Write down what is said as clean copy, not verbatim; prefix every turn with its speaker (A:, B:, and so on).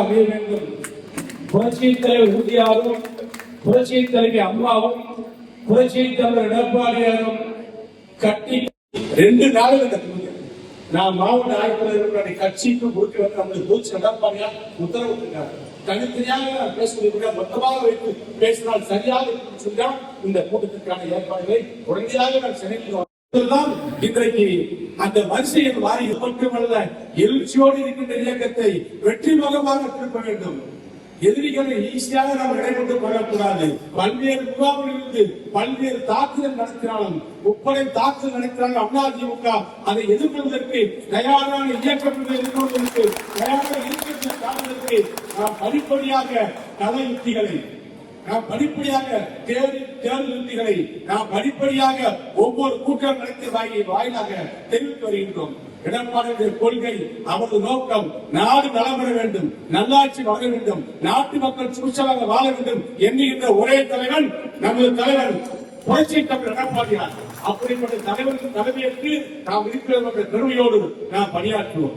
A: அமைய வேண்டும். புரட்சித் தலைவர் உறுதியாகவும் புரட்சித் தலைவி அம்மாவும் புரட்சித் தலைவர் எடப்பாடியாரும் கட்டி 2 நாள் நான் மாவட்ட ஆய்வாளர்களுடைய கட்சிக்கு கொடுக்க வந்து நம்மளுக்கு பூச்சி எடப்பாடியார் உத்தரவிட்டிருக்காங்க. தனித்தனியாக பேசுவதை மொத்தமாக வைத்து பேசினால் சரியாக சொன்னால் இந்த கூட்டத்திற்கான ஏற்பாடுகளை உடனடியாக நான் சென்னையில் இன்றைக்கு அந்த வரிசையில் வாரி மட்டுமல்ல எழுச்சியோடு இருக்கின்ற இயக்கத்தை வெற்றி முகமாக திருப்ப வேண்டும். எதிரிகளை ஈஸியாக நாம் இடைப்பட்டுக் கொள்ளக்கூடாது. பல்வேறு முகாம்களிலிருந்து பல்வேறு தாக்குதல் நடத்தினாலும் முப்படை தாக்குதல் நடத்தினாலும் அதிமுக அதை எதிர்கொள்வதற்கு தயாரான இயக்கத்தை எதிர்கொள்வதற்கு தயாராக இருக்கிறது காரணத்திற்கு நாம் படிப்படியாக கலை யுக்திகளை நாம் படிப்படியாக தேர்தல் யுக்திகளை நாம் படிப்படியாக ஒவ்வொரு கூட்டம் நடத்தி வாயிலாக தெரிவித்து வருகின்றோம். எடப்பாடியுடைய கொள்கை அவரது நோக்கம் நாடு நலம் பெற வேண்டும், நல்லாட்சி வளர வேண்டும், நாட்டு மக்கள் சுபிட்சமாக வாழ வேண்டும் என்கின்ற ஒரே தலைவன் நமது தலைவர் புரட்சித் தலைவர் எடப்பாடியார். அப்படிப்பட்ட தலைவருக்கு தலைமையேற்று நாம் இருக்கிற பெருமையோடு நாம் பணியாற்றுவோம்.